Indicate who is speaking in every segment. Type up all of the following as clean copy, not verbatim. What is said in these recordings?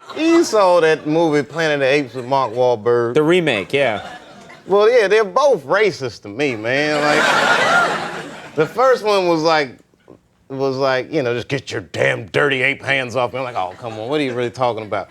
Speaker 1: You saw that movie Planet of the Apes with Mark Wahlberg.
Speaker 2: The remake, yeah.
Speaker 1: Well, yeah, they're both racist to me, man. Like, the first one was like, just get your damn dirty ape hands off me. I'm like, oh, come on, what are you really talking about?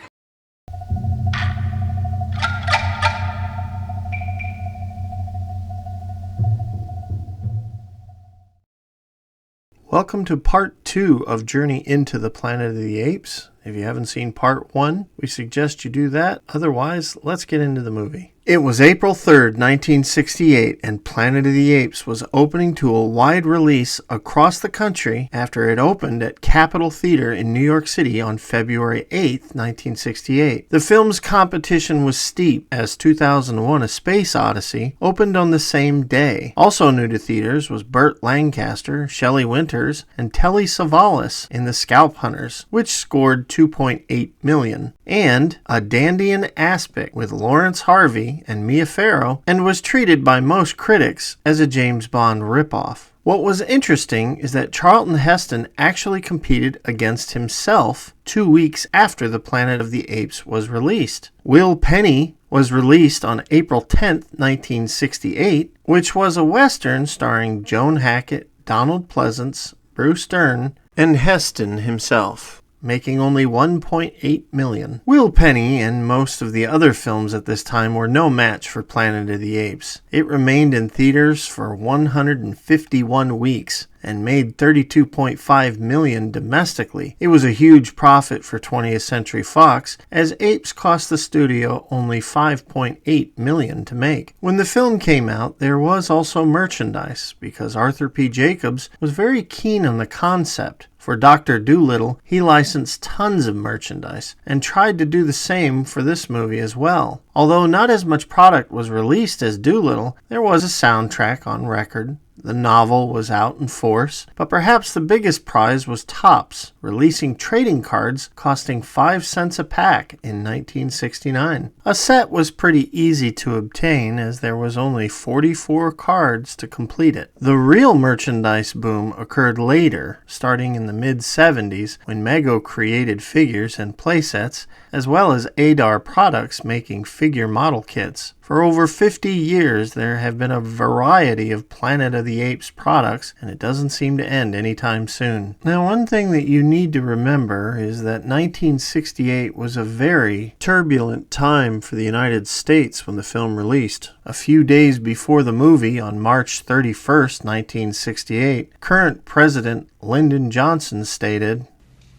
Speaker 3: Welcome to part 2 of Journey into the Planet of the Apes. If you haven't seen part 1, we suggest you do that. Otherwise, let's get into the movie. It was April 3rd, 1968, and Planet of the Apes was opening to a wide release across the country after it opened at Capitol Theater in New York City on February 8th, 1968. The film's competition was steep, as 2001: A Space Odyssey opened on the same day. Also new to theaters was Burt Lancaster, Shelley Winters, and Telly Savalas in The Scalp Hunters, which scored $2.8 million, and A Dandian Aspic with Lawrence Harvey and Mia Farrow, and was treated by most critics as a James Bond ripoff. What was interesting is that Charlton Heston actually competed against himself 2 weeks after The Planet of the Apes was released. Will Penny was released on April 10th, 1968, which was a Western starring Joan Hackett, Donald Pleasance, Bruce Dern, and Heston himself, making only $1.8 million. Will Penny and most of the other films at this time were no match for Planet of the Apes. It remained in theaters for 151 weeks and made $32.5 million domestically. It was a huge profit for 20th Century Fox, as Apes cost the studio only $5.8 million to make. When the film came out, there was also merchandise, because Arthur P. Jacobs was very keen on the concept. For Dr. Dolittle, he licensed tons of merchandise and tried to do the same for this movie as well. Although not as much product was released as Dolittle, there was a soundtrack on record. The novel was out in force, but perhaps the biggest prize was Topps, releasing trading cards costing 5 cents a pack in 1969. A set was pretty easy to obtain, as there was only 44 cards to complete it. The real merchandise boom occurred later, starting in the mid-70s, when Mego created figures and playsets, as well as Adar Products making figure model kits. For over 50 years, there have been a variety of Planet of the Apes products, and it doesn't seem to end anytime soon. Now, one thing that you need to remember is that 1968 was a very turbulent time for the United States when the film released. A few days before the movie, on March 31st, 1968, current President Lyndon Johnson stated,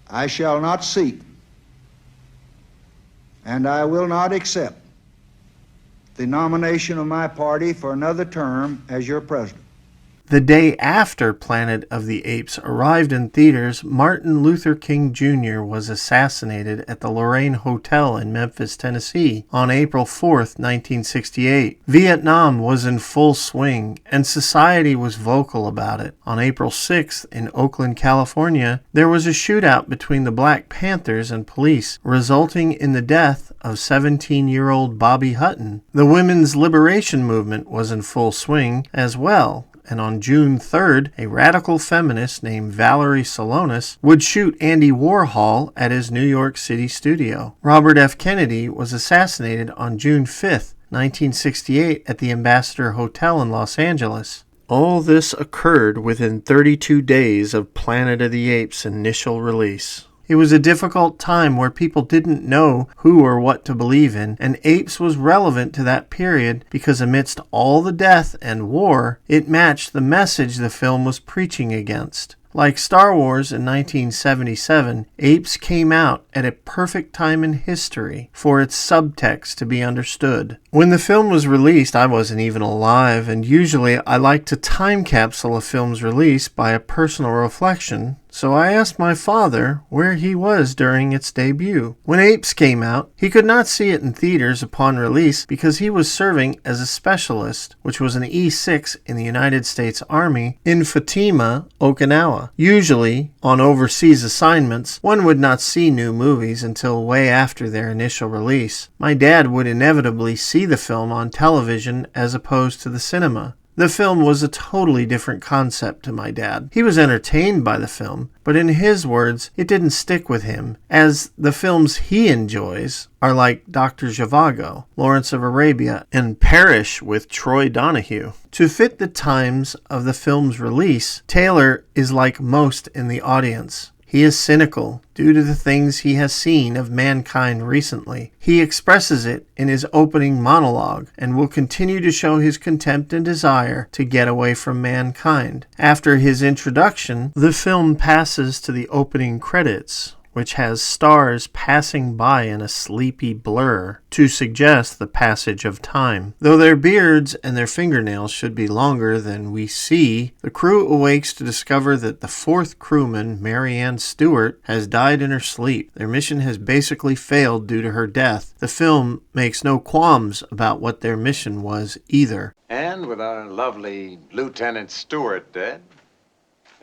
Speaker 4: "I shall not seek, and I will not accept the nomination of my party for another term as your president."
Speaker 3: The day after Planet of the Apes arrived in theaters, Martin Luther King Jr. was assassinated at the Lorraine Hotel in Memphis, Tennessee on April 4th, 1968. Vietnam was in full swing, and society was vocal about it. On April 6th, in Oakland, California, there was a shootout between the Black Panthers and police, resulting in the death of 17-year-old Bobby Hutton. The women's liberation movement was in full swing as well, and on June 3rd, a radical feminist named Valerie Salonis would shoot Andy Warhol at his New York City studio. Robert F. Kennedy was assassinated on June 5th, 1968 at the Ambassador Hotel in Los Angeles. All this occurred within 32 days of Planet of the Apes' initial release. It was a difficult time where people didn't know who or what to believe in, and Apes was relevant to that period because amidst all the death and war, it matched the message the film was preaching against. Like Star Wars in 1977, Apes came out at a perfect time in history for its subtext to be understood. When the film was released, I wasn't even alive, and usually I like to time capsule a film's release by a personal reflection, so I asked my father where he was during its debut. When Apes came out, he could not see it in theaters upon release because he was serving as a specialist, which was an E6 in the United States Army, in Fatima, Okinawa. Usually, on overseas assignments, one would not see new movies until way after their initial release. My dad would inevitably see the film on television as opposed to the cinema. The film was a totally different concept to my dad. He was entertained by the film, but in his words, it didn't stick with him, as the films he enjoys are like Dr. Zhivago, Lawrence of Arabia, and Perish with Troy Donahue. To fit the times of the film's release, Taylor is like most in the audience. He is cynical due to the things he has seen of mankind recently. He expresses it in his opening monologue and will continue to show his contempt and desire to get away from mankind. After his introduction, the film passes to the opening credits, which has stars passing by in a sleepy blur to suggest the passage of time. Though their beards and their fingernails should be longer than we see, the crew awakes to discover that the fourth crewman, Mary Ann Stewart, has died in her sleep. Their mission has basically failed due to her death. The film makes no qualms about what their mission was either.
Speaker 2: And with our lovely Lieutenant Stewart dead,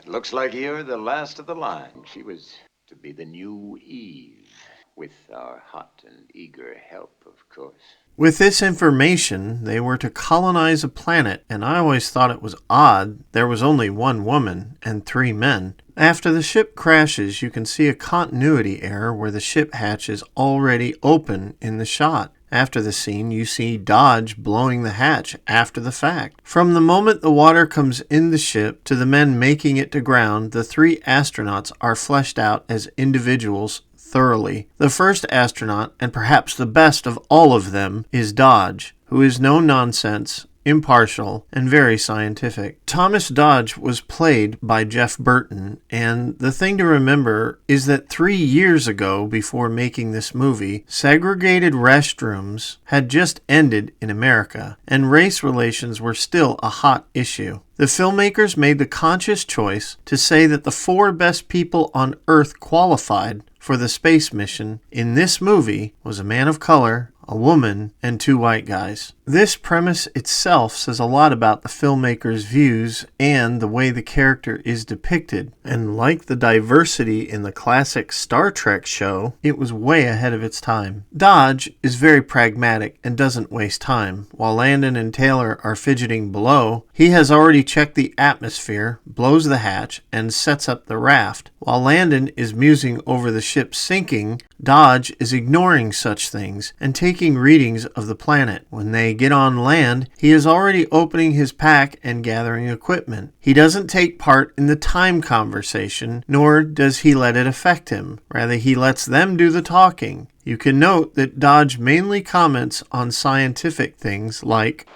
Speaker 2: it looks like you're the last of the line. She was to be the new Eve, with our hot and eager help, of course.
Speaker 3: With this information, they were to colonize a planet, and I always thought it was odd there was only one woman and 3 men. After the ship crashes, you can see a continuity error where the ship hatch is already open in the shot. After the scene, you see Dodge blowing the hatch after the fact. From the moment the water comes in the ship to the men making it to ground, the 3 astronauts are fleshed out as individuals thoroughly. The first astronaut, and perhaps the best of all of them, is Dodge, who is no nonsense, impartial, and very scientific. Thomas Dodge was played by Jeff Burton, and the thing to remember is that 3 years ago, before making this movie, segregated restrooms had just ended in America, and race relations were still a hot issue. The filmmakers made the conscious choice to say that the 4 best people on Earth qualified for the space mission in this movie was a man of color, a woman, and 2 white guys. This premise itself says a lot about the filmmaker's views and the way the character is depicted. And like the diversity in the classic Star Trek show, it was way ahead of its time. Dodge is very pragmatic and doesn't waste time. While Landon and Taylor are fidgeting below, he has already checked the atmosphere, blows the hatch, and sets up the raft. While Landon is musing over the ship sinking, Dodge is ignoring such things and taking readings of the planet. When they get on land, he is already opening his pack and gathering equipment. He doesn't take part in the time conversation, nor does he let it affect him. Rather, he lets them do the talking. You can note that Dodge mainly comments on scientific things like,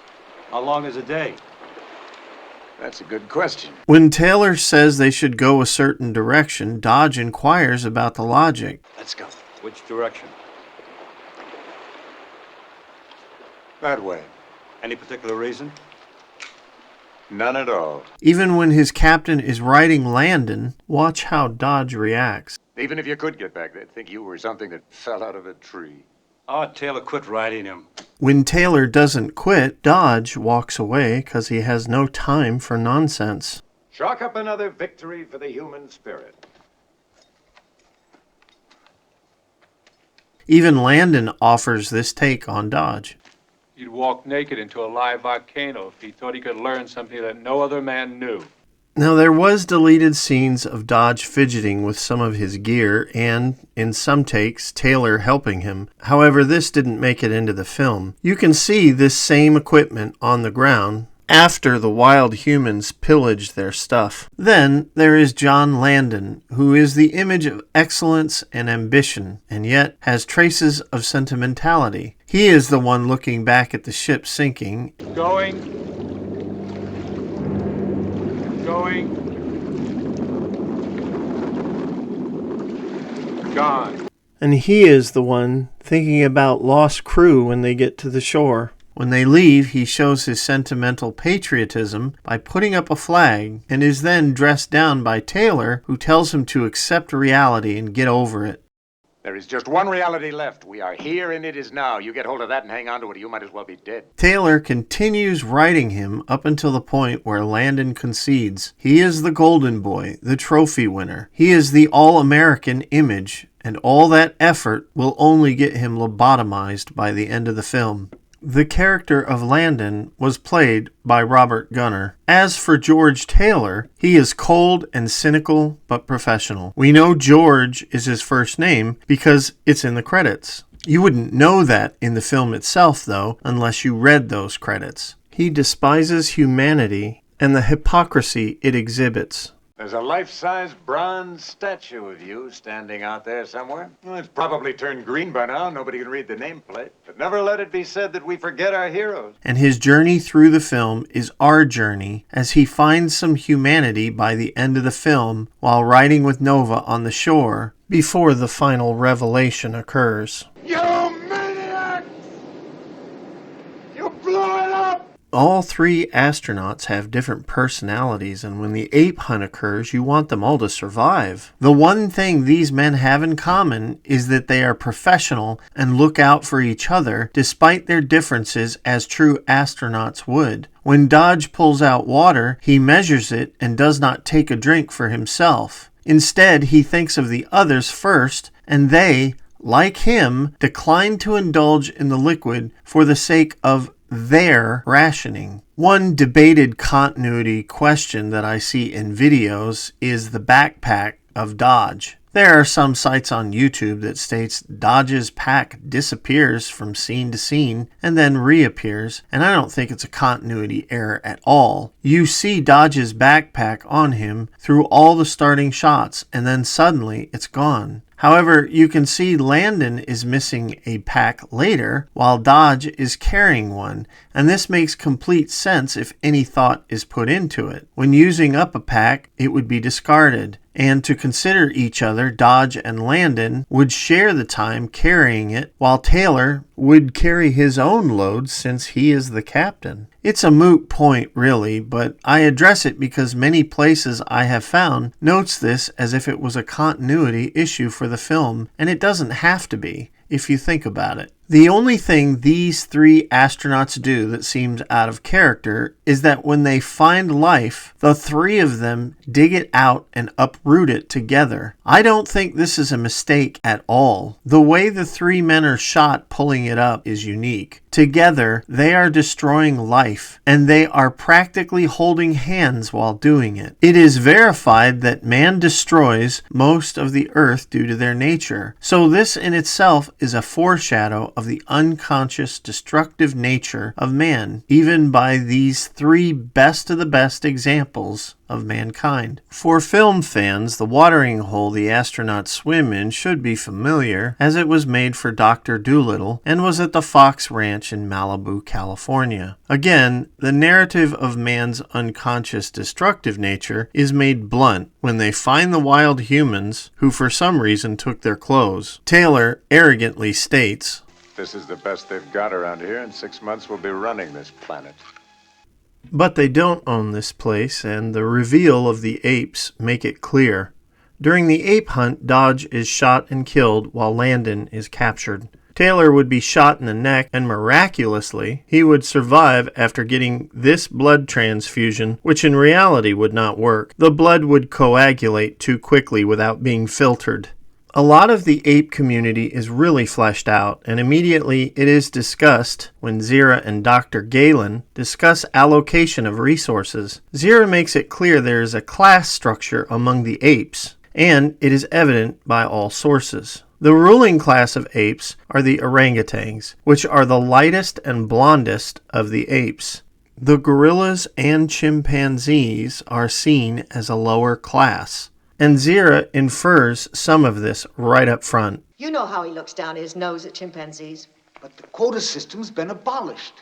Speaker 5: "How long is a day?"
Speaker 2: That's a good question.
Speaker 3: When Taylor says they should go a certain direction, Dodge inquires about the logic.
Speaker 2: Let's go.
Speaker 5: Which direction?
Speaker 2: That way.
Speaker 5: Any particular reason?
Speaker 2: None at all.
Speaker 3: Even when his captain is riding Landon, watch how Dodge reacts.
Speaker 2: Even if you could get back, they'd think you were something that fell out of a tree.
Speaker 5: Oh, Taylor, quit riding him.
Speaker 3: When Taylor doesn't quit, Dodge walks away because he has no time for nonsense.
Speaker 2: Chalk up another victory for the human spirit.
Speaker 3: Even Landon offers this take on Dodge.
Speaker 6: He'd walk naked into a live volcano if he thought he could learn something that no other man knew.
Speaker 3: Now, there was deleted scenes of Dodge fidgeting with some of his gear and, in some takes, Taylor helping him. However, this didn't make it into the film. You can see this same equipment on the ground after the wild humans pillaged their stuff. Then there is John Landon, who is the image of excellence and ambition, and yet has traces of sentimentality. He is the one looking back at the ship sinking.
Speaker 6: Going. Gone.
Speaker 3: And he is the one thinking about lost crew when they get to the shore. When they leave, he shows his sentimental patriotism by putting up a flag and is then dressed down by Taylor, who tells him to accept reality and get over it.
Speaker 2: There is just one reality left. We are here and it is now. You get hold of that and hang on to it, or you might as well be dead.
Speaker 3: Taylor continues writing him up until the point where Landon concedes. He is the golden boy, the trophy winner. He is the all-American image, and all that effort will only get him lobotomized by the end of the film. The character of Landon was played by Robert Gunner. As for George Taylor, he is cold and cynical but professional. We know George is his first name because it's in the credits. You wouldn't know that in the film itself, though, unless you read those credits. He despises humanity and the hypocrisy it exhibits.
Speaker 2: There's a life-size bronze statue of you standing out there somewhere. Well, it's probably turned green by now. Nobody can read the nameplate. But never let it be said that we forget our heroes.
Speaker 3: And his journey through the film is our journey as he finds some humanity by the end of the film while riding with Nova on the shore before the final revelation occurs.
Speaker 2: You maniac! You blew it up!
Speaker 3: All three astronauts have different personalities, and when the ape hunt occurs, you want them all to survive. The one thing these men have in common is that they are professional and look out for each other despite their differences as true astronauts would. When Dodge pulls out water, he measures it and does not take a drink for himself. Instead, he thinks of the others first, and they, like him, decline to indulge in the liquid for the sake of their rationing. One debated continuity question that I see in videos is the backpack of Dodge. There are some sites on YouTube that states Dodge's pack disappears from scene to scene and then reappears, and I don't think it's a continuity error at all. You see Dodge's backpack on him through all the starting shots, and then suddenly it's gone. However, you can see Landon is missing a pack later while Dodge is carrying one, and this makes complete sense if any thought is put into it. When using up a pack, it would be discarded. And to consider each other, Dodge and Landon would share the time carrying it, while Taylor would carry his own load since he is the captain. It's a moot point, really, but I address it because many places I have found notes this as if it was a continuity issue for the film, and it doesn't have to be, if you think about it. The only thing these three astronauts do that seems out of character is that when they find life, the three of them dig it out and uproot it together. I don't think this is a mistake at all. The way the three men are shot pulling it up is unique. Together, they are destroying life, and they are practically holding hands while doing it. It is verified that man destroys most of the earth due to their nature. So this in itself is a foreshadow of the unconscious destructive nature of man, even by these three best of the best examples of mankind. For film fans, the watering hole the astronauts swim in should be familiar, as it was made for Dr. Dolittle and was at the Fox Ranch in Malibu, California. Again, the narrative of man's unconscious destructive nature is made blunt when they find the wild humans who for some reason took their clothes. Taylor arrogantly states,
Speaker 2: This is the best they've got around here. In 6 months, we'll be running this planet.
Speaker 3: but they don't own this place, and the reveal of the apes make it clear. During the ape hunt, Dodge is shot and killed while Landon is captured. Taylor would be shot in the neck, and miraculously, he would survive after getting this blood transfusion, which in reality would not work. The blood would coagulate too quickly without being filtered. A lot of the ape community is really fleshed out, and immediately it is discussed when Zira and Dr. Galen discuss allocation of resources. Zira makes it clear there is a class structure among the apes, and it is evident by all sources. The ruling class of apes are the orangutans, which are the lightest and blondest of the apes. The gorillas and chimpanzees are seen as a lower class. And Zira infers some of this right up front.
Speaker 7: You know how he looks down his nose at chimpanzees.
Speaker 4: But the quota system's been abolished.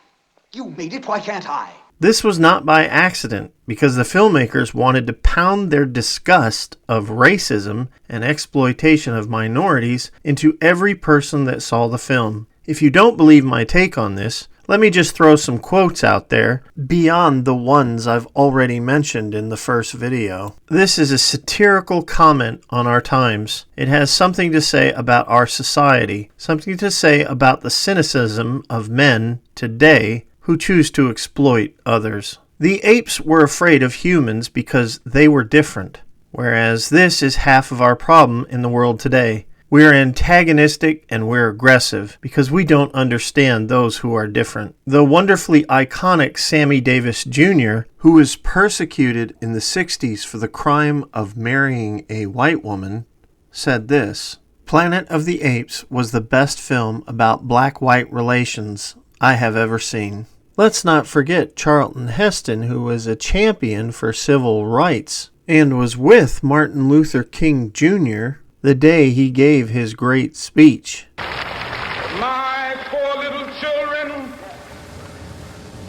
Speaker 4: You made it, why can't I?
Speaker 3: This was not by accident, because the filmmakers wanted to pound their disgust of racism and exploitation of minorities into every person that saw the film. If you don't believe my take on this, let me just throw some quotes out there beyond the ones I've already mentioned in the first video. This is a satirical comment on our times. It has something to say about our society, something to say about the cynicism of men today who choose to exploit others. The apes were afraid of humans because they were different, whereas this is half of our problem in the world today. We're antagonistic and we're aggressive because we don't understand those who are different. The wonderfully iconic Sammy Davis Jr., who was persecuted in the 60s for the crime of marrying a white woman, said this: "Planet of the Apes was the best film about black-white relations I have ever seen." Let's not forget Charlton Heston, who was a champion for civil rights and was with Martin Luther King Jr. the day he gave his great speech.
Speaker 8: My poor little children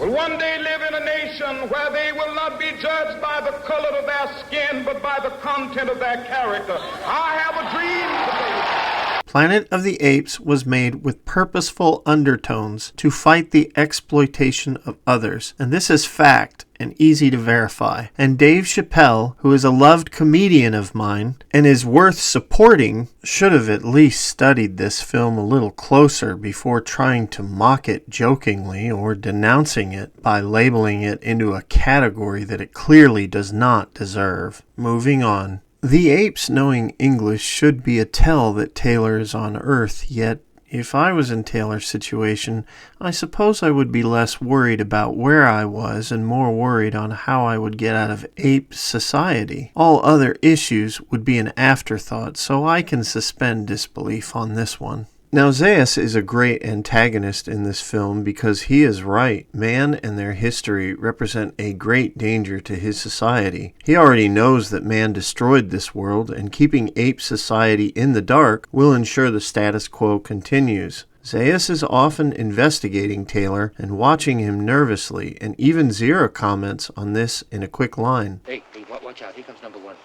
Speaker 8: will one day live in a nation where they will not be judged by the color of their skin, but by the content of their character. I have a dream today.
Speaker 3: Planet of the Apes was made with purposeful undertones to fight the exploitation of others, and this is fact and easy to verify. And Dave Chappelle, who is a loved comedian of mine and is worth supporting, should have at least studied this film a little closer before trying to mock it jokingly or denouncing it by labeling it into a category that it clearly does not deserve. Moving on. The apes knowing English should be a tell that Taylor is on Earth, yet if I was in Taylor's situation, I suppose I would be less worried about where I was and more worried on how I would get out of ape society. All other issues would be an afterthought, so I can suspend disbelief on this one. Now, Zaius is a great antagonist in this film because he is right. Man and their history represent a great danger to his society. He already knows that man destroyed this world, and keeping ape society in the dark will ensure the status quo continues. Zaius is often investigating Taylor and watching him nervously, and even Zira comments on this in a quick line.
Speaker 9: Hey, watch out. Here comes number one.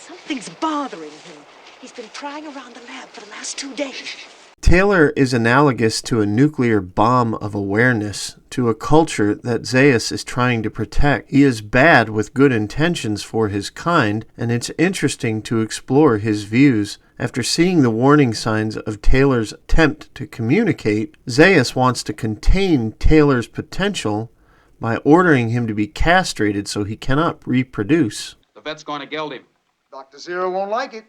Speaker 7: Something's bothering him. He's been prying around the lab for the last 2 days.
Speaker 3: Taylor is analogous to a nuclear bomb of awareness, to a culture that Zaius is trying to protect. He is bad with good intentions for his kind, and it's interesting to explore his views. After seeing the warning signs of Taylor's attempt to communicate, Zaius wants to contain Taylor's potential by ordering him to be castrated so he cannot reproduce.
Speaker 10: The vet's going to geld him.
Speaker 11: Dr. Zira won't like it.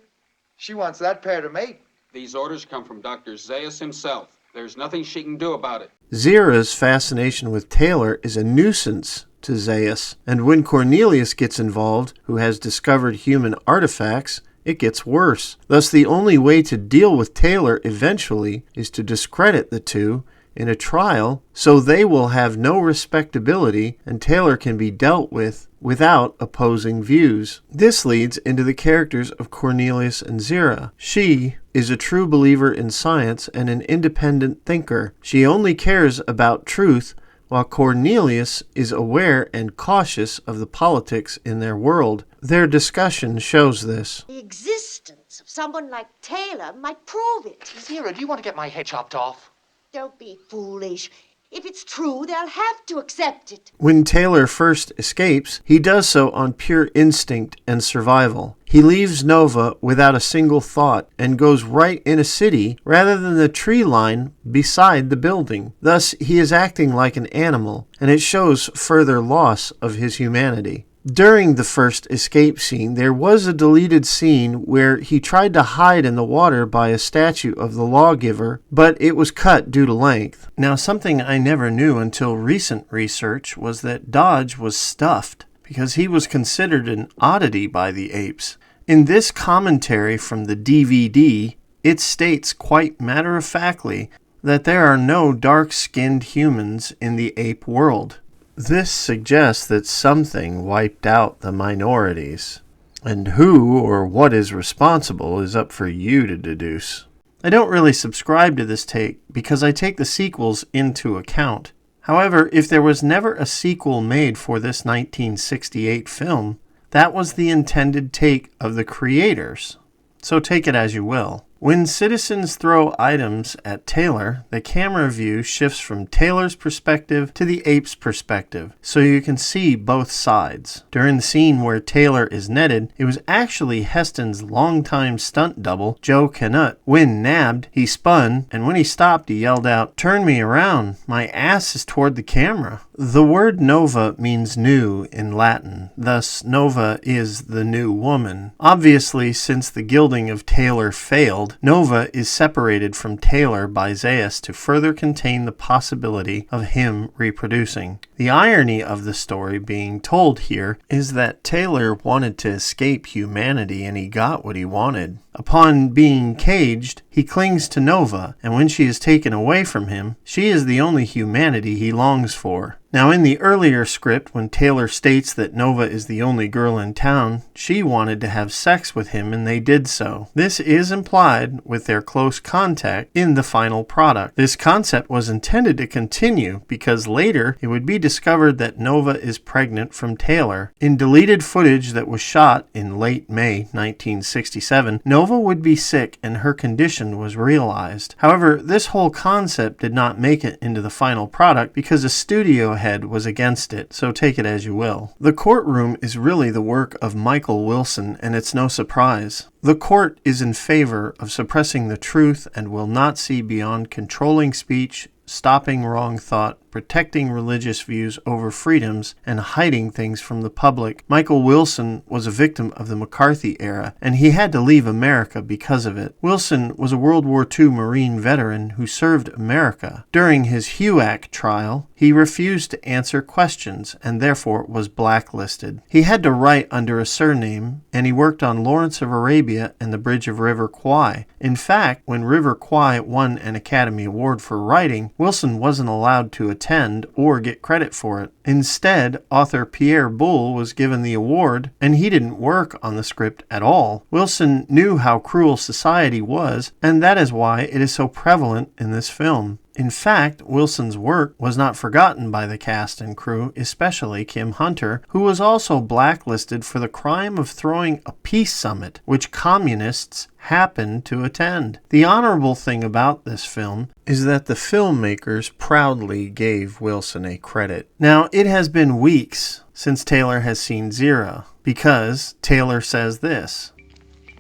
Speaker 11: She wants that pair to mate.
Speaker 10: These orders come from Dr. Zaius himself. There's nothing she can do about it.
Speaker 3: Zira's fascination with Taylor is a nuisance to Zaius, and when Cornelius gets involved, who has discovered human artifacts, it gets worse. Thus, the only way to deal with Taylor eventually is to discredit the two in a trial, so they will have no respectability and Taylor can be dealt with without opposing views. This leads into the characters of Cornelius and Zira. She is a true believer in science and an independent thinker. She only cares about truth, while Cornelius is aware and cautious of the politics in their world. Their discussion shows this.
Speaker 7: The existence of someone like Taylor might prove it.
Speaker 9: Zira, do you want to get my head chopped off?
Speaker 7: Don't be foolish. If it's true, they'll have to accept it.
Speaker 3: When Taylor first escapes, he does so on pure instinct and survival. He leaves Nova without a single thought and goes right in a city rather than the tree line beside the building. Thus, he is acting like an animal, and it shows further loss of his humanity. During the first escape scene, there was a deleted scene where he tried to hide in the water by a statue of the lawgiver, but it was cut due to length. Now, something I never knew until recent research was that Dodge was stuffed because he was considered an oddity by the apes. In this commentary from the DVD, it states quite matter-of-factly that there are no dark-skinned humans in the ape world. This suggests that something wiped out the minorities, and who or what is responsible is up for you to deduce. I don't really subscribe to this take because I take the sequels into account. However, if there was never a sequel made for this 1968 film, that was the intended take of the creators. So take it as you will. When citizens throw items at Taylor, the camera view shifts from Taylor's perspective to the ape's perspective, so you can see both sides. During the scene where Taylor is netted, it was actually Heston's longtime stunt double, Joe Canut. When nabbed, he spun, and when he stopped, he yelled out, "Turn me around, my ass is toward the camera." The word nova means new in Latin, thus nova is the new woman. Obviously, since the gilding of Taylor failed, Nova is separated from Taylor by Zaius to further contain the possibility of him reproducing. The irony of the story being told here is that Taylor wanted to escape humanity and he got what he wanted. Upon being caged, he clings to Nova, and when she is taken away from him, she is the only humanity he longs for. Now, in the earlier script, when Taylor states that Nova is the only girl in town, she wanted to have sex with him and they did so. This is implied with their close contact in the final product. This concept was intended to continue because later it would be discovered that Nova is pregnant from Taylor. In deleted footage that was shot in late May 1967, Nova would be sick and her condition was realized. However, this whole concept did not make it into the final product because a studio head was against it, so take it as you will. The Courtroom is really the work of Michael Wilson, and it's no surprise. The court is in favor of suppressing the truth and will not see beyond controlling speech, stopping wrong thought, protecting religious views over freedoms, and hiding things from the public. Michael Wilson was a victim of the McCarthy era, and he had to leave America because of it. Wilson was a World War II Marine veteran who served America. During his HUAC trial, he refused to answer questions and therefore was blacklisted. He had to write under a surname, and he worked on Lawrence of Arabia and the Bridge of River Kwai. In fact, when River Kwai won an Academy Award for writing, Wilson wasn't allowed to attend or get credit for it. Instead, author Pierre Boulle was given the award, and he didn't work on the script at all. Wilson knew how cruel society was, and that is why it is so prevalent in this film. In fact, Wilson's work was not forgotten by the cast and crew, especially Kim Hunter, who was also blacklisted for the crime of throwing a peace summit, which communists happened to attend. The honorable thing about this film is that the filmmakers proudly gave Wilson a credit. Now, it has been weeks since Taylor has seen Zira, because Taylor says this.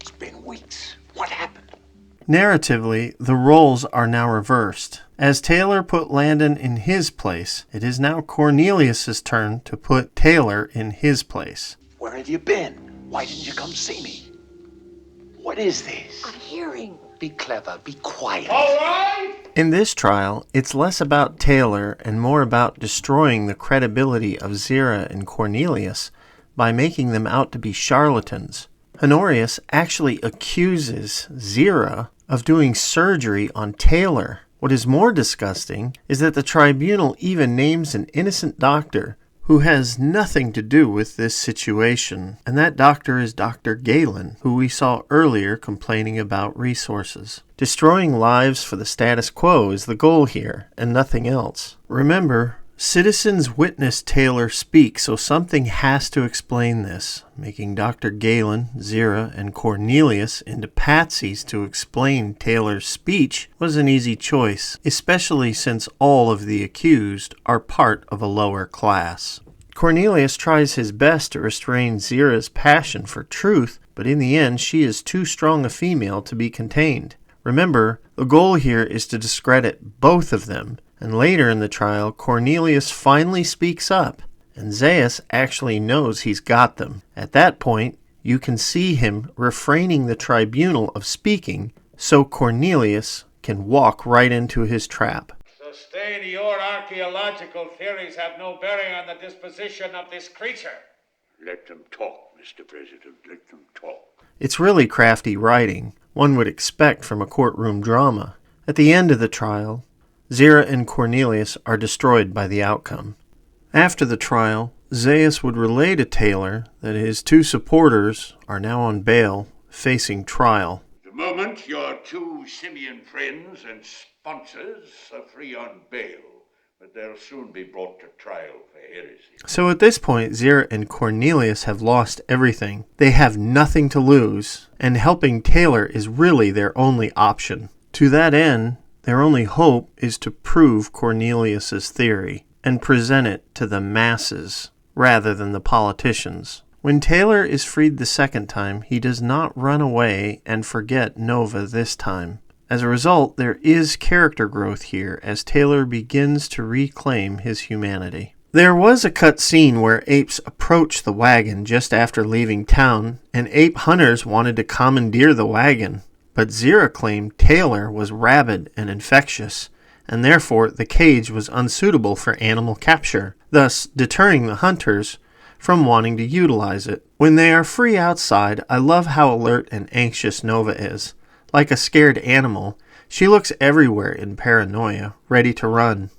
Speaker 2: It's been weeks. What happened?
Speaker 3: Narratively, the roles are now reversed. As Taylor put Landon in his place, it is now Cornelius' turn to put Taylor in his place.
Speaker 2: Where have you been? Why didn't you come see me? What is this?
Speaker 7: A hearing.
Speaker 9: Be clever, be quiet.
Speaker 8: All right?
Speaker 3: In this trial, it's less about Taylor and more about destroying the credibility of Zira and Cornelius by making them out to be charlatans. Honorius actually accuses Zira of doing surgery on Taylor. What is more disgusting is that the tribunal even names an innocent doctor who has nothing to do with this situation, and that doctor is Dr. Galen, who we saw earlier complaining about resources. Destroying lives for the status quo is the goal here, and nothing else. Remember, citizens witnessed Taylor speak, so something has to explain this. Making Dr. Galen, Zira, and Cornelius into patsies to explain Taylor's speech was an easy choice, especially since all of the accused are part of a lower class. Cornelius tries his best to restrain Zira's passion for truth, but in the end she is too strong a female to be contained. Remember, the goal here is to discredit both of them, and later in the trial, Cornelius finally speaks up, and Zaius actually knows he's got them. At that point, you can see him refraining the tribunal of speaking so Cornelius can walk right into his trap.
Speaker 8: Sustain your archaeological theories have no bearing on the disposition of this creature.
Speaker 2: Let them talk, Mr. President. Let them talk.
Speaker 3: It's really crafty writing, one would expect from a courtroom drama. At the end of the trial, Zira and Cornelius are destroyed by the outcome. After the trial, Zaius would relay to Taylor that his two supporters are now on bail, facing trial.
Speaker 2: The moment your two simian friends and sponsors are free on bail,
Speaker 12: but they'll soon be brought to trial for heresy.
Speaker 3: So at this point, Zira and Cornelius have lost everything. They have nothing to lose, and helping Taylor is really their only option. To that end, their only hope is to prove Cornelius's theory and present it to the masses rather than the politicians. When Taylor is freed the second time, he does not run away and forget Nova this time. As a result, there is character growth here as Taylor begins to reclaim his humanity. There was a cut scene where apes approached the wagon just after leaving town, and ape hunters wanted to commandeer the wagon. But Zira claimed Taylor was rabid and infectious, and therefore the cage was unsuitable for animal capture, thus deterring the hunters from wanting to utilize it. When they are free outside, I love how alert and anxious Nova is. Like a scared animal, she looks everywhere in paranoia, ready to run.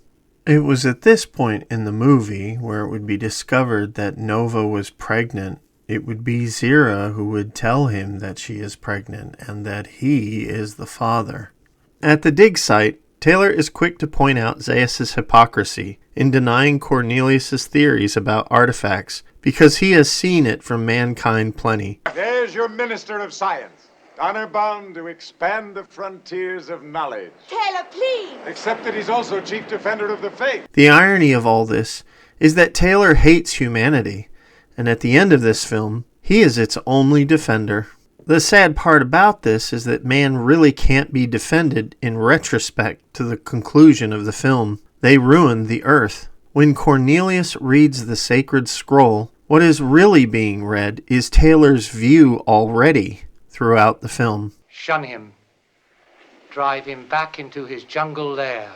Speaker 3: It was at this point in the movie where it would be discovered that Nova was pregnant. It would be Zira who would tell him that she is pregnant and that he is the father. At the dig site, Taylor is quick to point out Zaius' hypocrisy in denying Cornelius' theories about artifacts because he has seen it from mankind plenty.
Speaker 2: There's your minister of science, honor-bound to expand the frontiers of knowledge.
Speaker 7: Taylor, please!
Speaker 2: Except that he's also chief defender of the faith.
Speaker 3: The irony of all this is that Taylor hates humanity, and at the end of this film, he is its only defender. The sad part about this is that man really can't be defended in retrospect to the conclusion of the film. They ruined the earth. When Cornelius reads the sacred scroll, what is really being read is Taylor's view already throughout the film.
Speaker 9: Shun him. Drive him back into his jungle lair,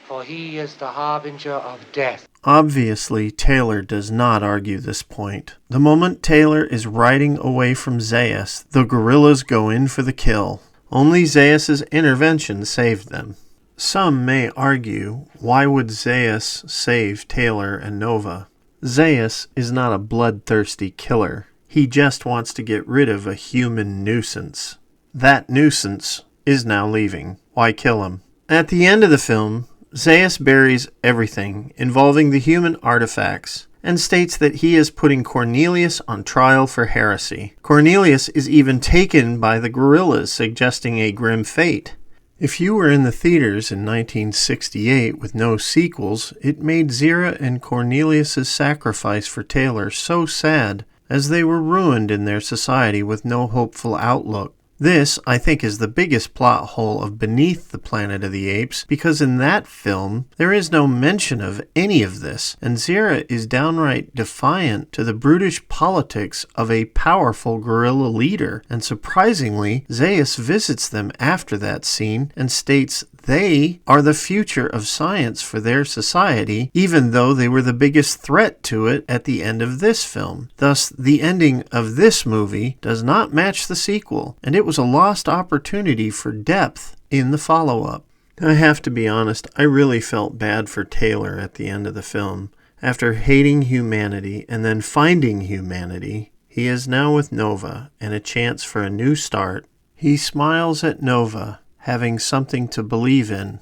Speaker 9: for he is the harbinger of death.
Speaker 3: Obviously, Taylor does not argue this point. The moment Taylor is riding away from Zaius, the guerrillas go in for the kill. Only Zaius' intervention saved them. Some may argue, why would Zaius save Taylor and Nova? Zaius is not a bloodthirsty killer. He just wants to get rid of a human nuisance. That nuisance is now leaving. Why kill him? At the end of the film, Zaius buries everything involving the human artifacts and states that he is putting Cornelius on trial for heresy. Cornelius is even taken by the guerrillas, suggesting a grim fate. If you were in the theaters in 1968 with no sequels, it made Zira and Cornelius' sacrifice for Taylor so sad, as they were ruined in their society with no hopeful outlook. This, I think, is the biggest plot hole of Beneath the Planet of the Apes, because in that film, there is no mention of any of this, and Zira is downright defiant to the brutish politics of a powerful guerrilla leader, and surprisingly, Zaius visits them after that scene and states they are the future of science for their society, even though they were the biggest threat to it at the end of this film. Thus, the ending of this movie does not match the sequel, and it was a lost opportunity for depth in the follow-up. I have to be honest, I really felt bad for Taylor at the end of the film. After hating humanity and then finding humanity, he is now with Nova and a chance for a new start. He smiles at Nova, having something to believe in,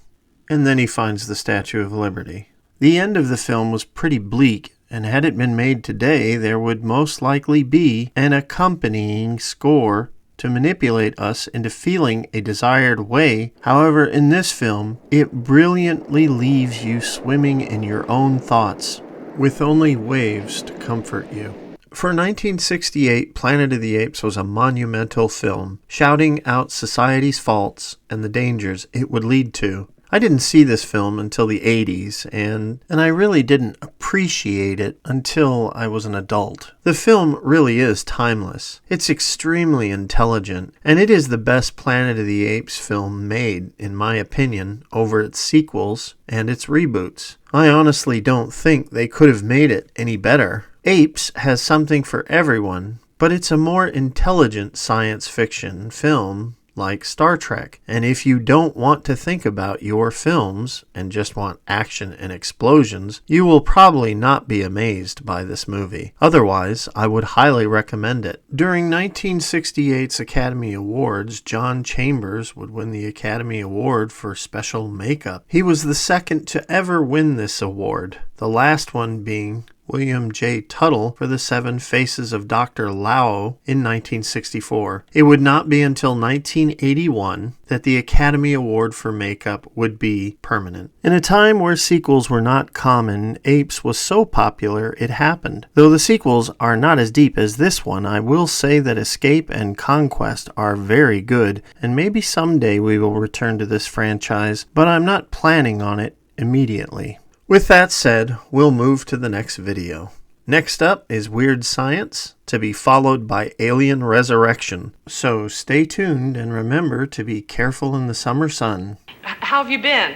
Speaker 3: and then he finds the Statue of Liberty. The end of the film was pretty bleak, and had it been made today, there would most likely be an accompanying score to manipulate us into feeling a desired way. However, in this film, it brilliantly leaves you swimming in your own thoughts, with only waves to comfort you. For 1968, Planet of the Apes was a monumental film, shouting out society's faults and the dangers it would lead to. I didn't see this film until the 80s, and I really didn't appreciate it until I was an adult. The film really is timeless. It's extremely intelligent, and it is the best Planet of the Apes film made, in my opinion, over its sequels and its reboots. I honestly don't think they could have made it any better. Apes has something for everyone, but it's a more intelligent science fiction film like Star Trek. And if you don't want to think about your films and just want action and explosions, you will probably not be amazed by this movie. Otherwise, I would highly recommend it. During 1968's Academy Awards, John Chambers would win the Academy Award for special makeup. He was the second to ever win this award, the last one being William J. Tuttle for The Seven Faces of Dr. Lao in 1964. It would not be until 1981 that the Academy Award for makeup would be permanent. In a time where sequels were not common, Apes was so popular it happened. Though the sequels are not as deep as this one, I will say that Escape and Conquest are very good, and maybe someday we will return to this franchise, but I'm not planning on it immediately. With that said, we'll move to the next video. Next up is Weird Science, to be followed by Alien Resurrection. So stay tuned and remember to be careful in the summer sun.
Speaker 13: How have you been?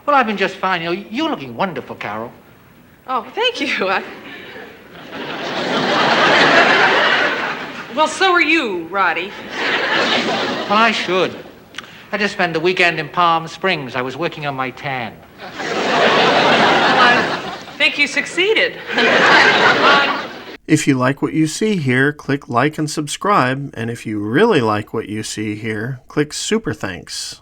Speaker 9: Well, I've been just fine. You're looking wonderful, Carol.
Speaker 13: Oh, thank you. Well, so are you, Roddy.
Speaker 9: Well, I should. I just spent the weekend in Palm Springs. I was working on my tan.
Speaker 13: I think you succeeded.
Speaker 3: If you like what you see here, click like and subscribe. And if you really like what you see here, click super thanks.